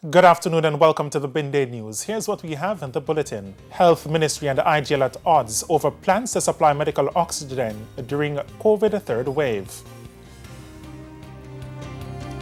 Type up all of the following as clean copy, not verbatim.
Good afternoon and welcome to the Midday News. Here's what we have in the bulletin. Health Ministry and IGL at odds over plans to supply medical oxygen during COVID third wave.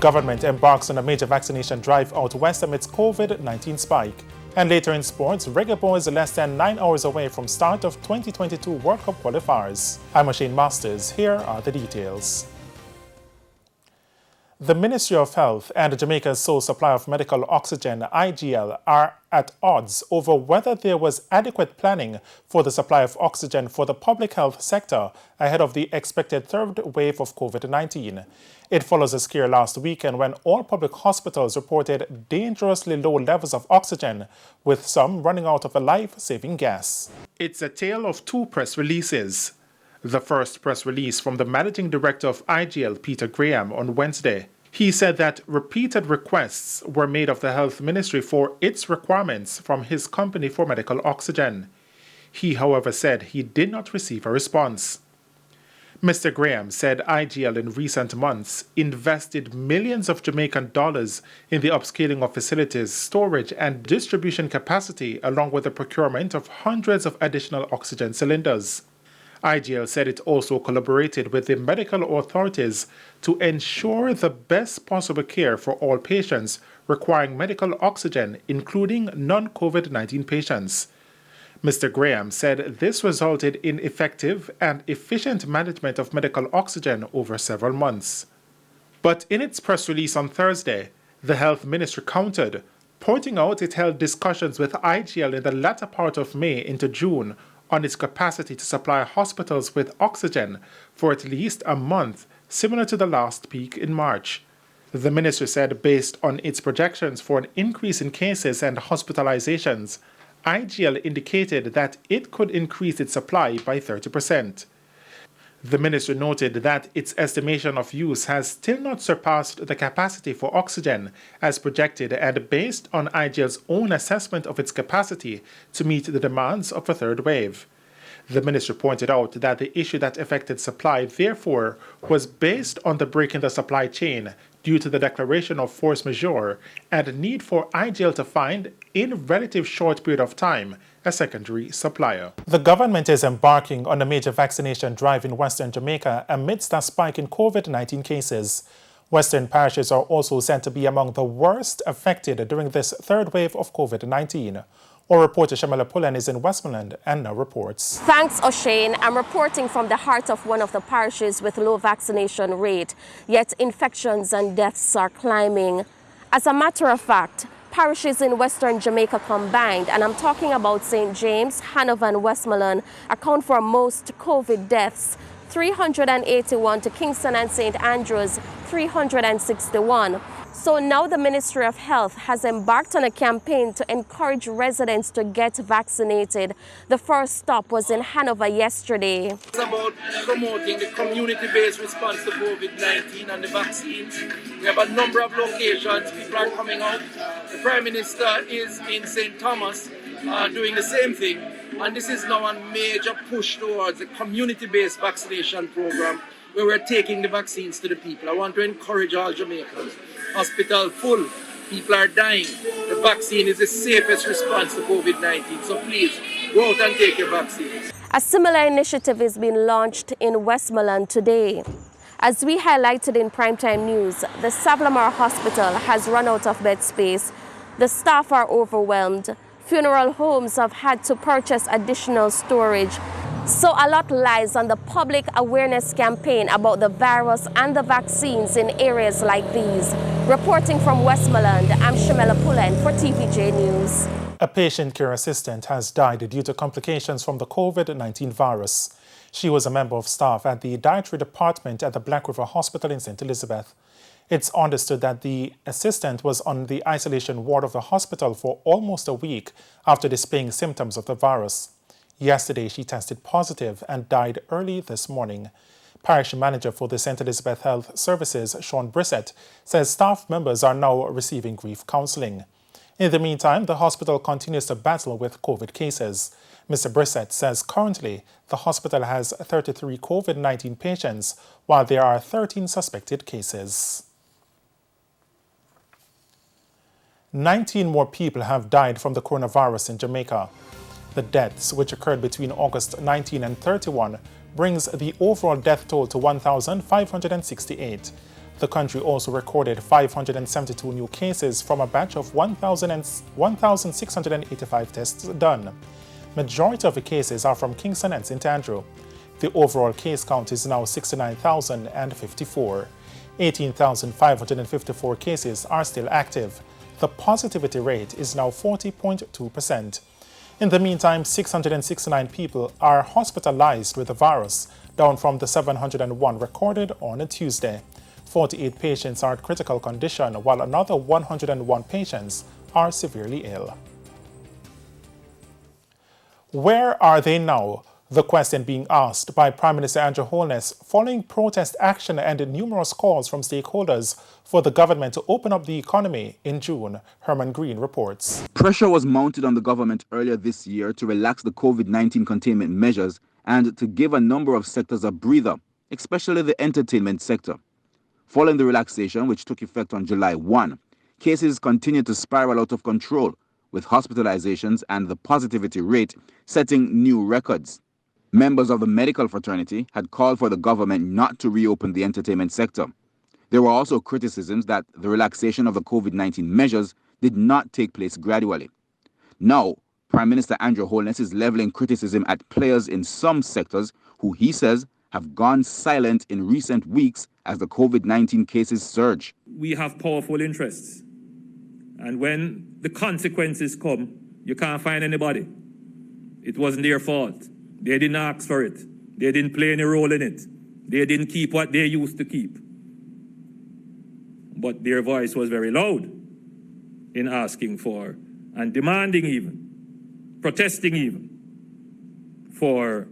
Government embarks on a major vaccination drive out west amidst COVID-19 spike. And later in sports, reggae boys less than 9 hours away from start of 2022 World Cup qualifiers. I'm Shane Masters. Here are the details. The Ministry of Health and Jamaica's sole supplier of medical oxygen, IGL, are at odds over whether there was adequate planning for the supply of oxygen for the public health sector ahead of the expected third wave of COVID-19. It follows a scare last weekend when all public hospitals reported dangerously low levels of oxygen, with some running out of a life-saving gas. It's a tale of two press releases. The first press release from the managing director of IGL, Peter Graham, on Wednesday. He said that repeated requests were made of the Health Ministry for its requirements from his company for medical oxygen. He, however, said he did not receive a response. Mr. Graham said IGL in recent months invested millions of Jamaican dollars in the upscaling of facilities, storage and distribution capacity, along with the procurement of hundreds of additional oxygen cylinders. IGL said it also collaborated with the medical authorities to ensure the best possible care for all patients requiring medical oxygen, including non-COVID-19 patients. Mr. Graham said this resulted in effective and efficient management of medical oxygen over several months. But in its press release on Thursday, the Health Ministry countered, pointing out it held discussions with IGL in the latter part of May into June on its capacity to supply hospitals with oxygen for at least a month, similar to the last peak in March. The ministry said based on its projections for an increase in cases and hospitalizations, IGL indicated that it could increase its supply by 30%. The ministry noted that its estimation of use has still not surpassed the capacity for oxygen as projected and based on IGL's own assessment of its capacity to meet the demands of a third wave. The ministry pointed out that the issue that affected supply, therefore, was based on the break in the supply chain due to the declaration of force majeure and need for IGL to find, in a relative short period of time, a secondary supplier. The government is embarking on a major vaccination drive in Western Jamaica amidst a spike in COVID-19 cases. Western parishes are also said to be among the worst affected during this third wave of COVID-19. Our reporter Shamela Pullen is in Westmoreland and now reports. Thanks, O'Shane. I'm reporting from the heart of one of the parishes with low vaccination rate, yet infections and deaths are climbing. As a matter of fact, parishes in Western Jamaica combined, and I'm talking about St. James, Hanover and Westmoreland, account for most COVID deaths, 381 to Kingston and St. Andrews, 361. So now the Ministry of Health has embarked on a campaign to encourage residents to get vaccinated. The first stop was in Hanover yesterday. It's about promoting the community-based response to COVID-19 and the vaccines. We have a number of locations, people are coming out. The Prime Minister is in St. Thomas doing the same thing. And this is now a major push towards a community-based vaccination program where we're taking the vaccines to the people. I want to encourage all Jamaicans. Hospital full, people are dying. The vaccine is the safest response to COVID-19. So please, go out and take your vaccines. A similar initiative is being launched in Westmoreland today. As we highlighted in Primetime News, the Savlamar Hospital has run out of bed space. The staff are overwhelmed. Funeral homes have had to purchase additional storage. So a lot lies on the public awareness campaign about the virus and the vaccines in areas like these. Reporting from Westmoreland, I'm Shamela Pullen for TVJ News. A patient care assistant has died due to complications from the COVID-19 virus. She was a member of staff at the dietary department at the Black River Hospital in St. Elizabeth. It's understood that the assistant was on the isolation ward of the hospital for almost a week after displaying symptoms of the virus. Yesterday, she tested positive and died early this morning. Parish manager for the St. Elizabeth Health Services, Sean Brissett, says staff members are now receiving grief counseling. In the meantime, the hospital continues to battle with COVID cases. Mr. Brissett says currently the hospital has 33 COVID-19 patients, while there are 13 suspected cases. 19 more people have died from the coronavirus in Jamaica. The deaths, which occurred between August 19 and 31, brings the overall death toll to 1,568. The country also recorded 572 new cases from a batch of 1,685 tests done. Majority of the cases are from Kingston and St. Andrew. The overall case count is now 69,054. 18,554 cases are still active. The positivity rate is now 40.2%. In the meantime, 669 people are hospitalized with the virus, down from the 701 recorded on a Tuesday. 48 patients are in critical condition, while another 101 patients are severely ill. Where are they now? The question being asked by Prime Minister Andrew Holness following protest action and numerous calls from stakeholders for the government to open up the economy in June. Herman Green reports. Pressure was mounted on the government earlier this year to relax the COVID-19 containment measures and to give a number of sectors a breather, especially the entertainment sector. Following the relaxation, which took effect on July 1, cases continued to spiral out of control, with hospitalizations and the positivity rate setting new records. Members of the medical fraternity had called for the government not to reopen the entertainment sector. There were also criticisms that the relaxation of the COVID-19 measures did not take place gradually. Now, Prime Minister Andrew Holness is leveling criticism at players in some sectors who he says have gone silent in recent weeks as the COVID-19 cases surge. We have powerful interests. And when the consequences come, you can't find anybody. It wasn't their fault. They didn't ask for it. They didn't play any role in it. They didn't keep what they used to keep. But their voice was very loud in asking for and demanding even, protesting even, for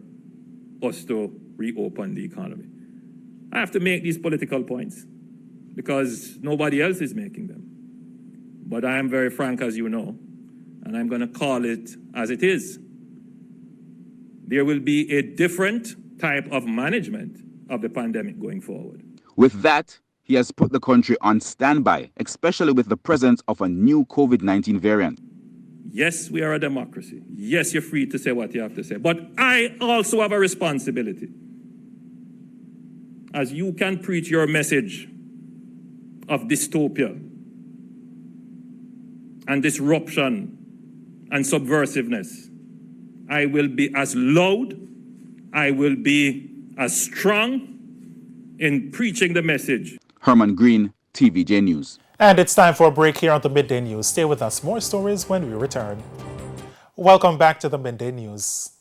us to reopen the economy. I have to make these political points because nobody else is making them. But I am very frank, as you know, and I'm going to call it as it is. There will be a different type of management of the pandemic going forward. With that, he has put the country on standby, especially with the presence of a new COVID-19 variant. Yes, we are a democracy. Yes, you're free to say what you have to say. But I also have a responsibility. As you can preach your message of dystopia and disruption and subversiveness, I will be as loud, I will be as strong in preaching the message. Herman Green, TVJ News. And it's time for a break here on the Midday News. Stay with us. More stories when we return. Welcome back to the Midday News.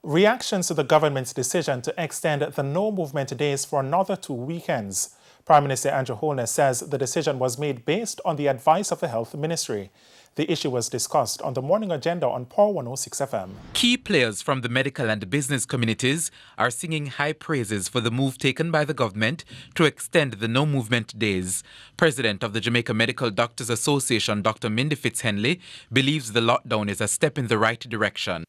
Reactions to the government's decision to extend the no movement days for another 2 weekends. Prime Minister Andrew Holness says the decision was made based on the advice of the Health Ministry. The issue was discussed on the morning agenda on Power 106 FM. Key players from the medical and business communities are singing high praises for the move taken by the government to extend the no-movement days. President of the Jamaica Medical Doctors Association, Dr. Mindy Fitzhenley, believes the lockdown is a step in the right direction.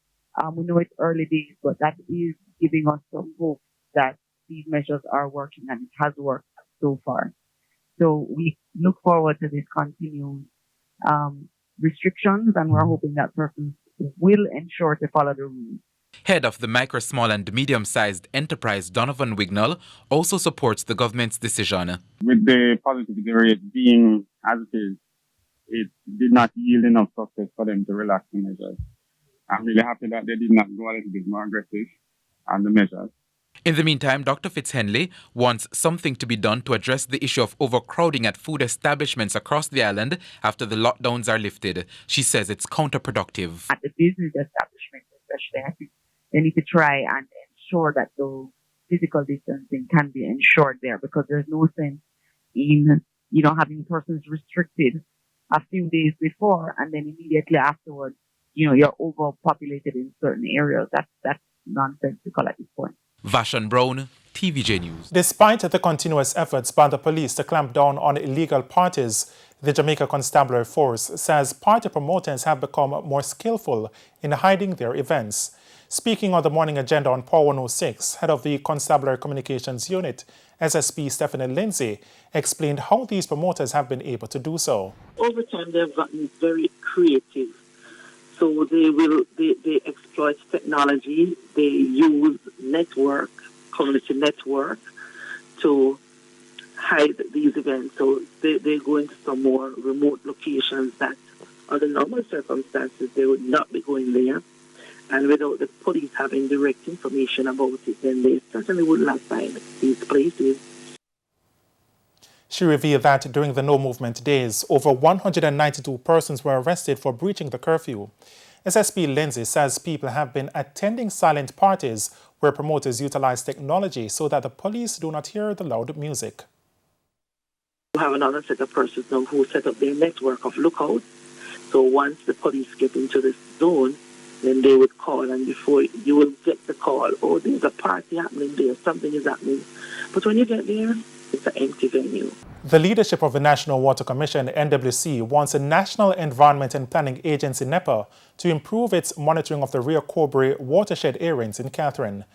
We know it's early days, but that is giving us some hope that these measures are working, and it has worked so far. So we look forward to this continued restrictions, and we're hoping that persons will ensure to follow the rules. Head of the Micro, Small and Medium-Sized Enterprise, Donovan Wignall, also supports the government's decision. With the positivity rate being as it is, it did not yield enough success for them to relax the measures. I'm really happy that they did not go a little bit more aggressive on the measures. In the meantime, Dr. Fitzhenley wants something to be done to address the issue of overcrowding at food establishments across the island after the lockdowns are lifted. She says it's counterproductive. At the business establishments, especially, I think they need to try and ensure that the physical distancing can be ensured there, because there's no sense in, having persons restricted a few days before and then immediately afterwards, you're overpopulated in certain areas. That's nonsensical at this point. Vashon Brown, TVJ News. Despite the continuous efforts by the police to clamp down on illegal parties, the Jamaica Constabulary Force says party promoters have become more skillful in hiding their events. Speaking on the morning agenda on Power 106, head of the Constabulary Communications Unit, SSP Stephanie Lindsay, explained how these promoters have been able to do so. Over time, they've gotten very creative. So they exploit technology, they use community network to hide these events. So they go into some more remote locations that under normal circumstances they would not be going there. And without the police having direct information about it, then they certainly would not find these places. She revealed that during the no-movement days, over 192 persons were arrested for breaching the curfew. SSP Lindsay says people have been attending silent parties where promoters utilize technology so that the police do not hear the loud music. We have another set of persons now who set up their network of lookouts. So once the police get into this zone, then they would call, and before you will get the call, oh, there's a party happening there, something is happening. But when you get there, it's an empty venue. The leadership of the National Water Commission, NWC, wants the National Environment and Planning Agency, NEPA, to improve its monitoring of the Rio Cobre watershed areas in Catherine.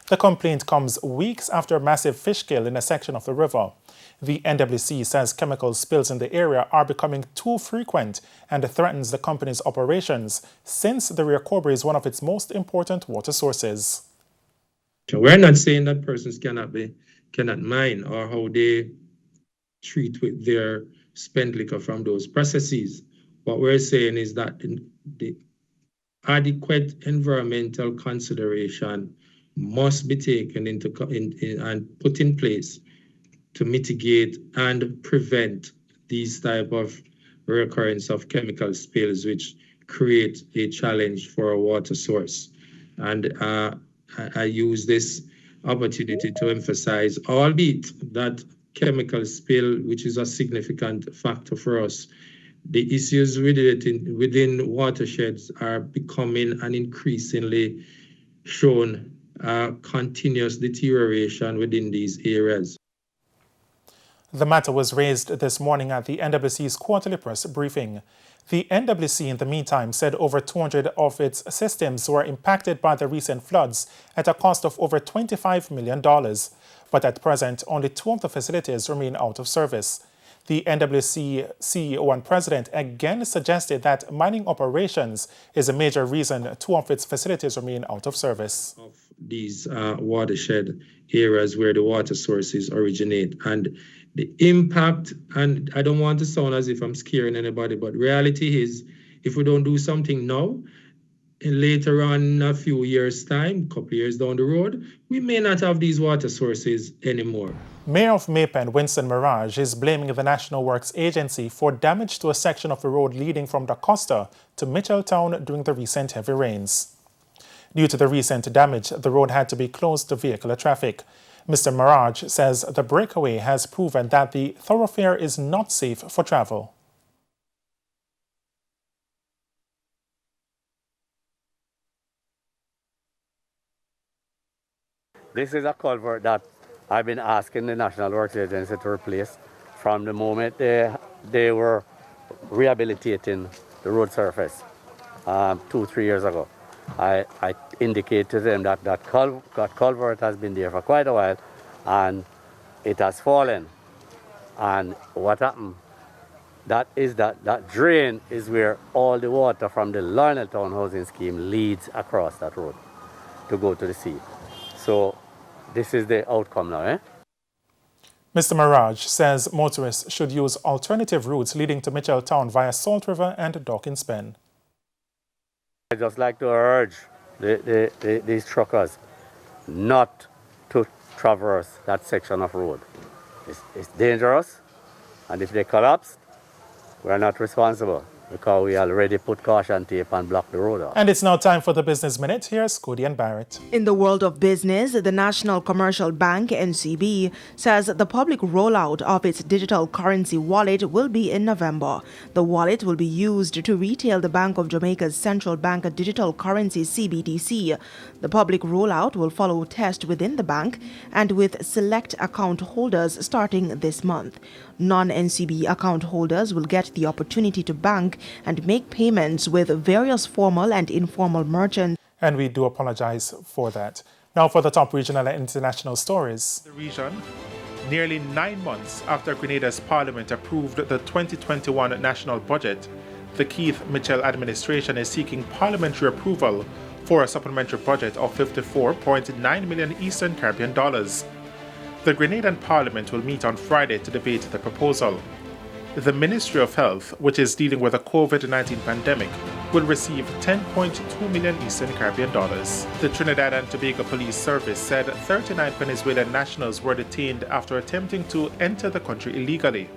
The complaint comes weeks after a massive fish kill in a section of the river. The NWC says chemical spills in the area are becoming too frequent and threatens the company's operations, since the Rio Cobre is one of its most important water sources. We're not saying that persons cannot mine or how they treat with their spent liquor from those processes. What we're saying is that the adequate environmental consideration must be taken into and put in place to mitigate and prevent these type of recurrence of chemical spills, which create a challenge for a water source. And I use this opportunity to emphasize, albeit that chemical spill, which is a significant factor for us, the issues within watersheds are becoming an increasingly shown continuous deterioration within these areas. The matter was raised this morning at the NWC's quarterly press briefing. The NWC, in the meantime, said over 200 of its systems were impacted by the recent floods at a cost of over $25 million. But at present, only 2 of the facilities remain out of service. The NWC CEO and president again suggested that mining operations is a major reason 2 of its facilities remain out of service. Of these watershed areas where the water sources originate, and the impact, and I don't want to sound as if I'm scaring anybody, but reality is, if we don't do something now, and later on in a few years' time, a couple years down the road, we may not have these water sources anymore. Mayor of Maypen, Winston Mirage, is blaming the National Works Agency for damage to a section of the road leading from Da Costa to Mitchelltown during the recent heavy rains. Due to the recent damage, the road had to be closed to vehicular traffic. Mr. Mirage says the breakaway has proven that the thoroughfare is not safe for travel. This is a culvert that I've been asking the National Works Agency to replace from the moment they were rehabilitating the road surface 2-3 years ago. I indicated to them that culvert has been there for quite a while and it has fallen. And what happened? That drain is where all the water from the Lionel Town housing scheme leads across that road to go to the sea. So this is the outcome now, eh? Mr. Mirage says motorists should use alternative routes leading to Mitchelltown via Salt River and Dawkins Bend. I'd just like to urge these truckers not to traverse that section of road. It's dangerous, and if they collapse, we're not responsible. because we already put caution tape and blocked the road off. And it's now time for the Business Minute. Here's Cody and Barrett. In the world of business, the National Commercial Bank, NCB, says the public rollout of its digital currency wallet will be in November. The wallet will be used to retail the Bank of Jamaica's central bank digital currency CBDC. The public rollout will follow test within the bank and with select account holders starting this month. Non-NCB account holders will get the opportunity to bank and make payments with various formal and informal merchants. And we do apologize for that. Now for the top regional and international stories. The region, nearly 9 months after Grenada's parliament approved the 2021 national budget, the Keith Mitchell administration is seeking parliamentary approval for a supplementary budget of 54.9 million Eastern Caribbean dollars. The Grenadian Parliament will meet on Friday to debate the proposal. The Ministry of Health, which is dealing with the COVID-19 pandemic, will receive 10.2 million Eastern Caribbean dollars. The Trinidad and Tobago Police Service said 39 Venezuelan nationals were detained after attempting to enter the country illegally.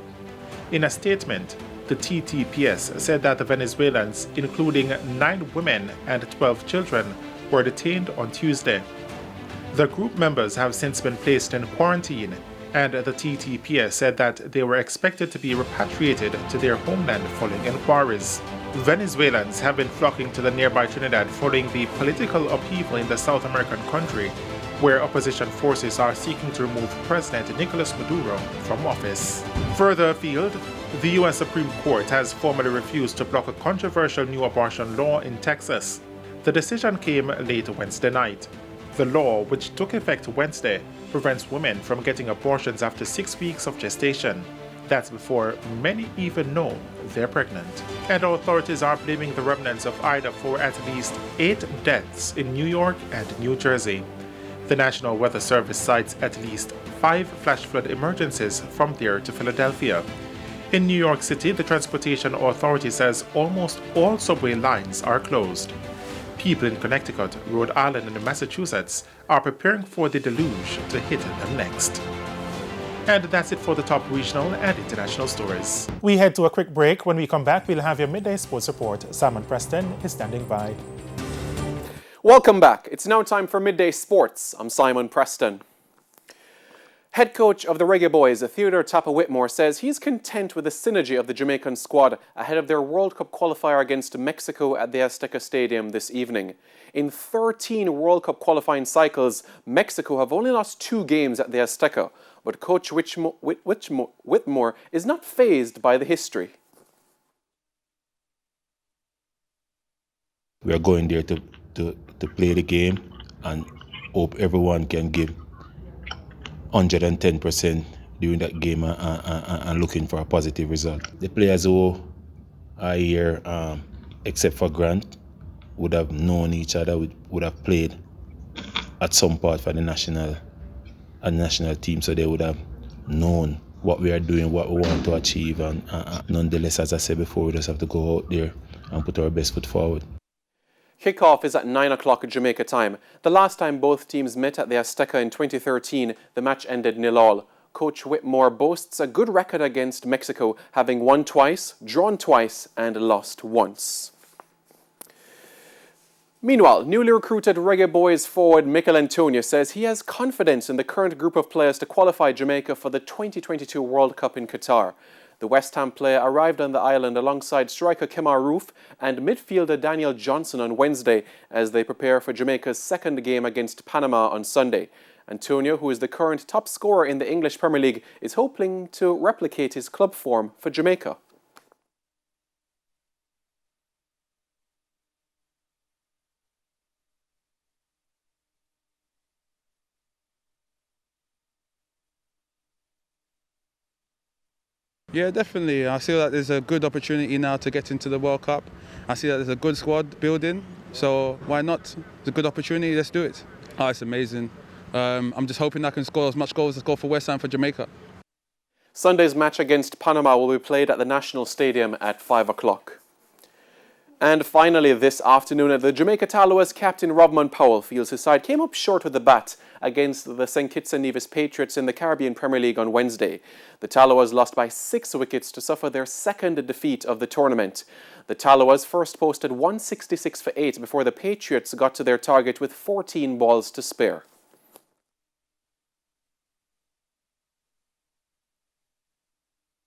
In a statement, the TTPS said that the Venezuelans, including 9 women and 12 children, were detained on Tuesday. The group members have since been placed in quarantine, and the TTPS said that they were expected to be repatriated to their homeland following inquiries. Venezuelans have been flocking to the nearby Trinidad following the political upheaval in the South American country, where opposition forces are seeking to remove President Nicolas Maduro from office. Further afield, the U.S. Supreme Court has formally refused to block a controversial new abortion law in Texas. The decision came late Wednesday night. The law, which took effect Wednesday, prevents women from getting abortions after 6 weeks of gestation. That's before many even know they're pregnant. And authorities are blaming the remnants of Ida for at least 8 deaths in New York and New Jersey. The National Weather Service cites at least 5 flash flood emergencies from there to Philadelphia. In New York City, the Transportation Authority says almost all subway lines are closed. People in Connecticut, Rhode Island, and Massachusetts are preparing for the deluge to hit them next. And that's it for the top regional and international stories. We head to a quick break. When we come back, we'll have your Midday Sports Report. Simon Preston is standing by. Welcome back. It's now time for Midday Sports. I'm Simon Preston. Head coach of the Reggae Boys, Theodore Tappa Whitmore, says he's content with the synergy of the Jamaican squad ahead of their World Cup qualifier against Mexico at the Azteca Stadium this evening. In 13 World Cup qualifying cycles, Mexico have only lost 2 games at the Azteca, but Coach Whitmore is not fazed by the history. We are going there to play the game and hope everyone can give 110% during that game and looking for a positive result. The players who are here, except for Grant, would have known each other, would have played at some part for the national team, so they would have known what we are doing, what we want to achieve, and nonetheless, as I said before, we just have to go out there and put our best foot forward. Kickoff is at 9 o'clock Jamaica time. The last time both teams met at the Azteca in 2013, the match ended 0-0. Coach Whitmore boasts a good record against Mexico, having won twice, drawn twice, and lost once. Meanwhile, newly recruited Reggae Boys forward Mikel Antonio says he has confidence in the current group of players to qualify Jamaica for the 2022 World Cup in Qatar. The West Ham player arrived on the island alongside striker Kemar Roof and midfielder Daniel Johnson on Wednesday as they prepare for Jamaica's second game against Panama on Sunday. Antonio, who is the current top scorer in the English Premier League, is hoping to replicate his club form for Jamaica. Yeah, definitely. I feel that there's a good opportunity now to get into the World Cup. I see that there's a good squad building, so why not? It's a good opportunity, let's do it. Oh, it's amazing. I'm just hoping I can score as much goals as I score for West Ham for Jamaica. Sunday's match against Panama will be played at the National Stadium at 5 o'clock. And finally this afternoon, the Jamaica Tallawah's captain Robman Powell feels his side came up short with the bat against the St. Kitts and Nevis Patriots in the Caribbean Premier League on Wednesday. The Tallawahs lost by 6 wickets to suffer their second defeat of the tournament. The Talawas first posted 166 for 8 before the Patriots got to their target with 14 balls to spare.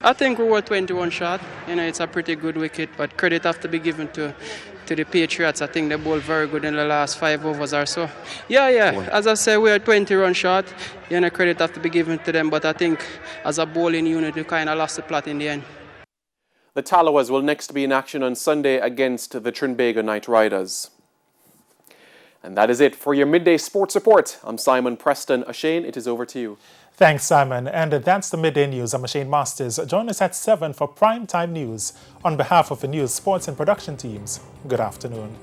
I think we were 21 shot. It's a pretty good wicket, but credit have to be given to the Patriots. I think they bowled very good in the last 5 overs or so. Yeah. As I said, we are 20 run short. Credit have to be given to them, but I think as a bowling unit, we kind of lost the plot in the end. The Talawas will next be in action on Sunday against the Trinbago Knight Riders. And that is it for your Midday Sports Report. I'm Simon Preston. Ashane, it is over to you. Thanks, Simon. And that's the Midday News. I'm Ashane Masters. Join us at 7 for Primetime News. On behalf of the News, Sports and Production teams, good afternoon.